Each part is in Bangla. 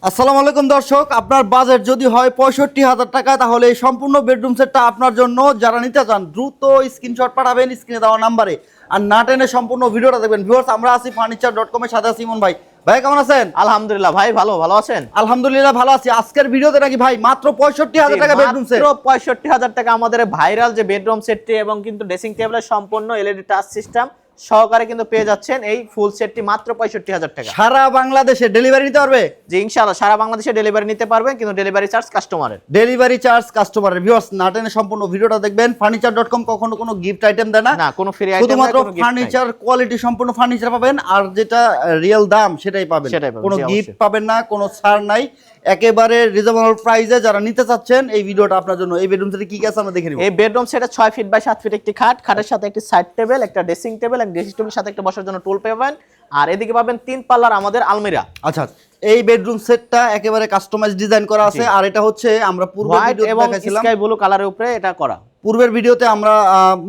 আসসালামু আলাইকুম দর্শক, আপনার বাজেট যদি হয় ৬৫,০০০ টাকা তাহলে এই সম্পূর্ণ বেডরুম সেটটা আপনার জন্য। যারা নিতে চান দ্রুত স্ক্রিনশট পাঠাবেন স্ক্রিনে দেওয়া নাম্বারে, আর না টেনে সম্পূর্ণ ভিডিওটা দেখবেন। ভিউয়ার্স, আমরা আছি ফার্নিচার.com এর সাথে আছি ইমন ভাই। ভাই কেমন আছেন? আলহামদুলিল্লাহ ভাই, ভালো আছেন? আলহামদুলিল্লাহ ভালো আছি। আজকের ভিডিওতে নাকি ভাই মাত্র ৬৫,০০০ টাকা বেডরুম সেট। মাত্র ৬৫,০০০ টাকা আমাদের ভাইরাল যে বেডরুম সেটটি এবং কিন্তু ড্রেসিং টেবিলের সম্পূর্ণ এলইডি টাচ সিস্টেম সহকারে কিন্তু পেয়ে যাচ্ছেন এই ফুল সেটটি মাত্র ৬৫,০০০ টাকা। সারা বাংলাদেশে ডেলিভারি নিতে পারবে? জি ইনশাআল্লাহ সারা বাংলাদেশে ডেলিভারি নিতে পারবেন, কিন্তু ডেলিভারি চার্জ কাস্টমারের। ডেলিভারি চার্জ কাস্টমারের। ভিউয়ার্স, না টেনে সম্পূর্ণ ভিডিওটা দেখবেন। ফার্নিচার.com কখনো কোনো গিফট আইটেম দেয় না, না কোনো ফ্রি আইটেম না, শুধুমাত্র কোনো গিফট ফার্নিচার কোয়ালিটি সম্পূর্ণ ফার্নিচার পাবেন, আর যেটা রিয়েল দাম সেটাই পাবেন। কোনো গিফট পাবেন না, কোনো ছাড় নাই, একেবারে রিজনেবল প্রাইসে। যারা নিতে চাচ্ছেন এই ভিডিওটা আপনার জন্য। এই বেডরুম সেটে কি কি আছে আমরা দেখে নিব। এই বেডরুম সেটে 6 ফিট বাই 7 ফিট একটি খাট, খাটের সাথে একটি সাইড টেবিল, একটা ড্রেসিং টেবিল, এবং ড্রেসিং টেবিলের সাথে একটা বসার জন্য টুল পাবেন, আর এদিকে পাবেন 3 পাল্লার আমাদের আলমিরা। আচ্ছা, এই বেডরুম সেটটা একেবারে কাস্টমাইজ ডিজাইন করা আছে, আর এটা হচ্ছে আমরা পূর্বের ভিডিওতে দেখাইছিলাম স্কাই ব্লু কালারের উপরে এটা করা। পূর্বের ভিডিওতে আমরা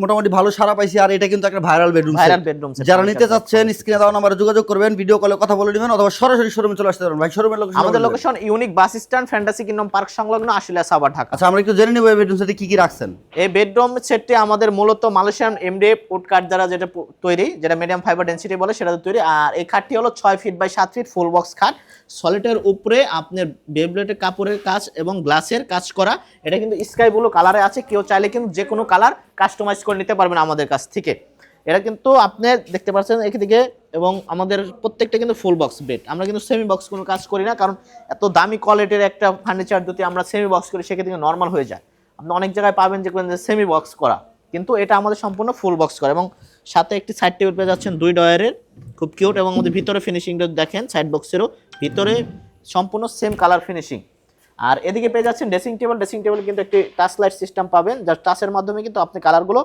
মোটামুটি ভালো সাড়া পাইছি, আর এটা কিন্তু একটা ভাইরাল বেডরুম সেট। যারা নিতে চাচ্ছেন স্ক্রিনে দেওয়া নাম্বারে যোগাযোগ করবেন, ভিডিও কলে কথা বলে নেবেন, অথবা সরাসরি শোরুমে চলে আসতে পারেন। ভাই শোরুমের লোকেশন? আমাদের location unique bus stand fantasy kingdom park সংলগ্ন আশুলিয়া সাভার, ঢাকা। আচ্ছা, আমরা একটু জেনে নিব এই বেডরুম সেটে কি কি রাখছেন। এই বেডরুম সেটটি আমাদের মূলত মালয়েশিয়ান এমডিএফ উড কাঠ দ্বারা যেটা তৈরি, যেটা মিডিয়াম ফাইবার ডেনসিটি বলে সেটা তৈরি। আর এই খাটটি হলো 6 feet by 7 feet full box খাট। সলিডের উপরে আপনার বেবলেটের কাপড়ের কাজ এবং গ্লাসের কাজ করা। এটা কিন্তু স্কাই ব্লু কালারে আছে, কেউ চাইলে কিন্তু যে কোনো কালার কাস্টমাইজ করে নিতে পারবেন আমাদের কাছ থেকে। এটা কিন্তু আপনি দেখতে পাচ্ছেন এদিকে, এবং আমাদের প্রত্যেকটা কিন্তু ফুল বক্স বেড। আমরা কিন্তু সেমি বক্স কোনো কাজ করি না, কারণ এত দামি কোয়ালিটির একটা ফার্নিচার যদি আমরা সেমি বক্স করি সেক্ষেত্রে নর্মাল হয়ে যায়। আপনি অনেক জায়গায় পাবেন যে সেমি বক্স করা, কিন্তু এটা আমাদের সম্পূর্ণ ফুল বক্স করা। এবং সাথে একটি সাইড টেবিল পেয়ে যাচ্ছেন 2 ডয়ারের, খুব কিউট। এবং আমাদের ভিতরে ফিনিশিংটা দেখেন, সাইড বক্সেরও ভিতরে সম্পূর্ণ সেম কালার ফিনিশিং। আর এদিকে পেয়ে যাচ্ছেন ড্রেসিং টেবিল। ড্রেসিং টেবিল কিন্তু একটি টাচ লাইট সিস্টেম পাবেন, যার টাচের মাধ্যমে কিন্তু আপনি কালারগুলো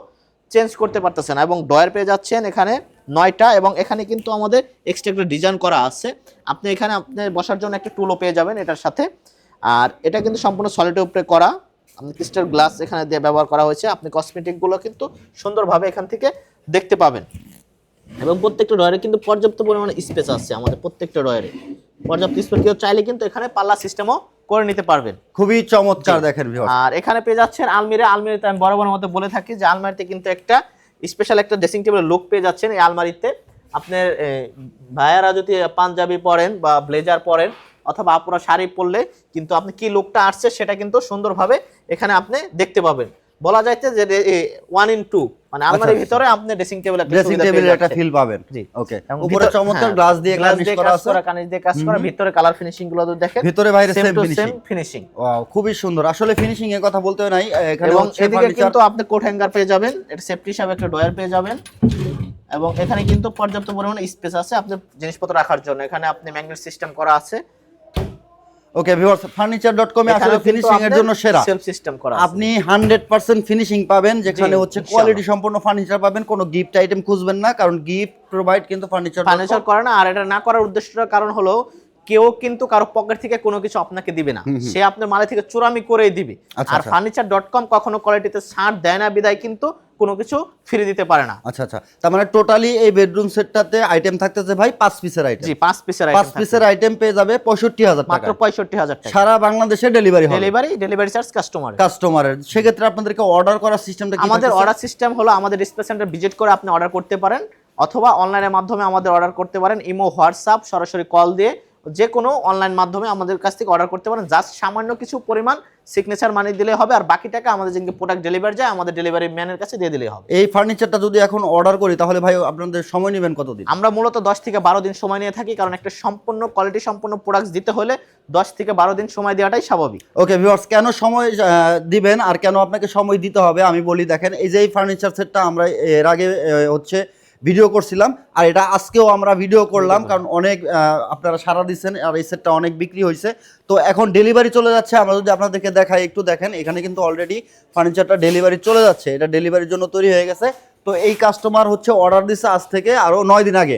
চেঞ্জ করতে পারতেছেন। এবং ডয়ার পেয়ে যাচ্ছেন এখানে 9টা, এবং এখানে কিন্তু আমাদের এক্সট্রা একটা ডিজাইন করা আছে। আপনি এখানে আপনি বসার জন্য একটা টুলও পেয়ে যাবেন এটার সাথে। আর এটা কিন্তু সম্পূর্ণ সলিডের উপরে করা, আপনি ক্রিস্টাল গ্লাস এখানে দিয়ে ব্যবহার করা হয়েছে। আপনি কসমেটিকগুলো কিন্তু সুন্দরভাবে এখান থেকে দেখতে পাবেন। এবং প্রত্যেকটা ডয়ারে কিন্তু পর্যাপ্ত পরিমাণে স্পেস আছে, আমাদের প্রত্যেকটা ডয়ারে পর্যাপ্ত স্পেস। কেউ চাইলে কিন্তু এখানে পাল্লা সিস্টেমও করে নিতে পারবেন। খুবই চমৎকার দেখেন ভিউয়ার্স। আর এখানে পেয়ে যাচ্ছেন আলমিরা। আলমিরাতে আমি বরাবর মতো বলে থাকি যে আলমারিতে কিন্তু একটা স্পেশাল একটা ড্রেসিং টেবিলের লুক পেয়ে যাচ্ছেন এই আলমারিতে। আপনার ভাইয়ারা যদি পাঞ্জাবি পরেন বা ব্লেজার পরেন অথবা আপুরা শাড়ি পরলে কিন্তু আপনি কি লুকটা আসছে সেটা কিন্তু সুন্দরভাবে এখানে আপনি দেখতে পাবেন। বলা যাচ্ছে যে 1 in 2, মানে আলমারির ভিতরে আপনি ড্রেসিং টেবিলের একটা ফিল পাবেন। জি ওকে, উপরে চমৎকার গ্লাস দিয়ে কাজ করা আছে, কানিজ দিয়ে কাজ করা। ভিতরে কালার ফিনিশিং গুলো দেখেন, ভিতরে বাইরে সেম ফিনিশিং। ওয়াও, খুবই সুন্দর। আসলে ফিনিশিং এর কথা বলতে নাই এখানে। এবং এদিকে কিন্তু আপনি কোট হ্যাঙ্গার পেয়ে যাবেন, এটা সেফটি হিসাবে একটা ডয়ার পেয়ে যাবেন। এবং এখানে কিন্তু পর্যাপ্ত পরিমাণে স্পেস আছে আপনার জিনিসপত্র রাখার জন্য। এখানে আপনি ম্যাগনেট সিস্টেম করা আছে। ওকে ভিউয়ার্স, ফার্নিচার.com এ আসলে ফিনিশিং এর জন্য সেরা। সেলফ সিস্টেম করা আছে, আপনি 100% ফিনিশিং পাবেন, যেখানে হচ্ছে কোয়ালিটি সম্পূর্ণ ফার্নিচার পাবেন। কোনো গিফট আইটেম খুঁজবেন না, কারণ গিফট প্রোভাইড কিন্তু ফার্নিচার করে না। আর এটা না করার উদ্দেশ্যটা কারণ হলো কেউ কিন্তু কারো পকেট থেকে কোনো কিছু আপনাকে দিবে না, সে আপনার মালে থেকে চুরামি করেই দিবে। আর ফার্নিচার.com কখনো কোয়ালিটিতে ছাড় দেয় না, বিদায় কিন্তু কোনো কিছু ফ্রি দিতে পারে না। আচ্ছা, তার মানে টোটালি এই বেডরুম সেটটাতে আইটেম থাকতেছে ভাই 5 পিসের আইটেম। জি 5 পিসের আইটেম পেয়ে যাবে 65,000 টাকা, মাত্র 65,000 টাকা। সারা বাংলাদেশে ডেলিভারি হবে। ডেলিভারি চার্জ কাস্টমারের। সেক্ষেত্রে আপনাদেরকে অর্ডার করার সিস্টেমটা কি? আমাদের অর্ডার সিস্টেম হলো আমাদের ডিসপ্লে সেন্টার ভিজিট করে আপনি অর্ডার করতে পারেন, অথবা অনলাইনের মাধ্যমে আমাদের অর্ডার করতে পারেন। ইমো, হোয়াটসঅ্যাপ, সরাসরি কল দিয়ে যে কোনো অনলাইন মাধ্যমে আমাদের কাছ থেকে অর্ডার করতে পারেন। জাস্ট সামান্য কিছু পরিমাণ সিগনেচার মানি দিলে হবে, আর বাকি টাকা আমাদের যে প্রোডাক্ট ডেলিভারি যায় আমাদের ডেলিভারি ম্যানের কাছে দিয়ে দিলে হবে। এই ফার্নিচারটা যদি এখন অর্ডার করি তাহলে ভাই আপনাদের সময় নেবেন কতদিন? আমরা মূলত 10 থেকে 12 দিন সময় নিয়ে থাকি, কারণ একটা সম্পূর্ণ কোয়ালিটি সম্পূর্ণ প্রোডাক্ট দিতে হলে 10 থেকে 12 দিন সময় দেওয়াটাই স্বাভাবিক। ওকে ভিউয়ার্স, কেন সময় দিবেন আর কেন আপনাকে সময় দিতে হবে আমি বলি। দেখেন, এই যে এই ফার্নিচার সেটটা আমরা এর আগে হচ্ছে ভিডিও করছিলাম, আর এটা আজকেও আমরা ভিডিও করলাম, কারণ অনেক আপনারা সাড়া দিচ্ছেন, আর এই সেটটা অনেক বিক্রি হয়েছে। তো এখন ডেলিভারি চলে যাচ্ছে। আমরা যদি আপনাদেরকে দেখাই, একটু দেখেন, এখানে কিন্তু অলরেডি ফার্নিচারটা ডেলিভারি চলে যাচ্ছে, এটা ডেলিভারির জন্য তৈরি হয়ে গেছে। তো এই কাস্টমার হচ্ছে অর্ডার দিছে আজ থেকে আরো 9 দিন আগে,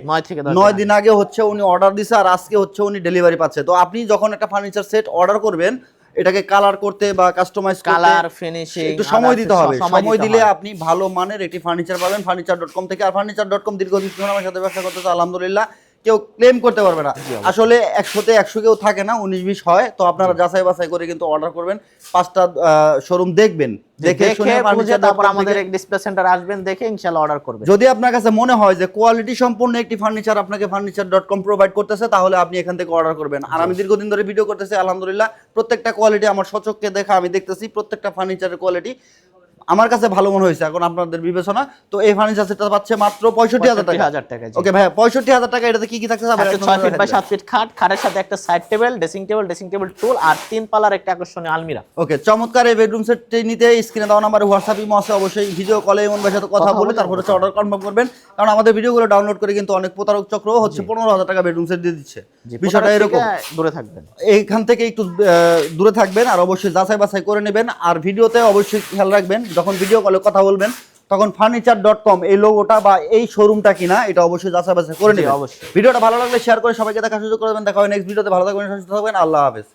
9 দিন আগে হচ্ছে উনি অর্ডার দিছে, আর আজকে হচ্ছে উনি ডেলিভারি পাচ্ছে। তো আপনি যখন একটা ফার্নিচার সেট অর্ডার করবেন, এটাকে কালার করতে বা কাস্টমাইজ করতে কালার ফিনিশিং একটু সময় দিতে হবে। সময় দিলে আপনি ভালো মানের একটি ফার্নিচার পাবেন ফার্নিচার.com থেকে। আর ফার্নিচার.com দীর্ঘদিন ধরে আমার সাথে ব্যবসা করতেছে, আলহামদুলিল্লাহ কেউ ক্লেম করতে পারবে না। আসলে 100-তে 100 কেউ থাকে না, 19-20 হয়। তো আপনারা যাচাই বাছাই করে কিন্তু অর্ডার করবেন, 5টা শোরুম দেখবেন, দেখে শুনে বুঝে তারপর ফার্নিচার আমাদের এক ডিসপ্লে সেন্টার আসবেন, দেখে ইনশাআল্লাহ অর্ডার করবেন। যদি আপনার কাছে মনে হয় যে কোয়ালিটি সম্পূর্ণ একটি ফার্নিচার আপনাকে furniture.com প্রোভাইড করতেছে, তাহলে আপনি এখান থেকে অর্ডার করবেন। আর আমি দীর্ঘদিন ধরে ভিডিও করতেছি, আলহামদুলিল্লাহ প্রত্যেকটা কোয়ালিটি আমার সচক্ষে দেখা আমি দেখতেছি, প্রত্যেকটা ফার্নিচারের কোয়ালিটি আমার কাছে ভালো মনে হয়েছে। এখন আপনাদের বিবেচনা। তো এই ফার্নিচার সেটটা পাচ্ছে মাত্র 65,000 টাকা। 65,000 টাকা। ওকে ভাই, 65,000 টাকা। এটাতে কি কি থাকছে? 6 ফিট বাই 7 ফিট খাট, খাটের সাথে একটা সাইড টেবিল, ড্রেসিং টেবিল টুল আর 3 পাল্লার একটা আকর্ষণীয় আলমিরা। ওকে, চমৎকার এই বেডরুম সেটটি নিতে স্ক্রিনে দেওয়া নাম্বারে হোয়াটসঅ্যাপ ইমো আছে, অবশ্যই ভিডিও কলে এমন ভাইয়ের সাথে কথা বলে তারপর হচ্ছে অর্ডার কনফার্ম করবেন। কারণ আমাদের ভিডিওগুলো ডাউনলোড করে কিন্তু অনেক প্রতারক চক্র হচ্ছে 15,000 টাকা বেডরুম সেট দিয়ে দিচ্ছে। বিষয়টা এরকম। দূরে থাকবেন, এইখান থেকে একটু দূরে থাকবেন, আর অবশ্যই যাচাই বাছাই করে নেবেন। আর ভিডিওতে অবশ্যই খেয়াল রাখবেন, যখন ভিডিও কলে কথা বলবেন তখন furniture.com এই লোগোটা বা এই শোরুমটা কিনা এটা অবশ্যই যাচাই বাছাই করে নেবেন। অবশ্যই। ভিডিওটা ভালো লাগলে শেয়ার করে সবাইকে দেখার সুযোগ করে দেবেন। দেখা হবে নেক্সট ভিডিওতে। ভালো থাকবেন, সুস্থ থাকবেন। আল্লাহ হাফেজ।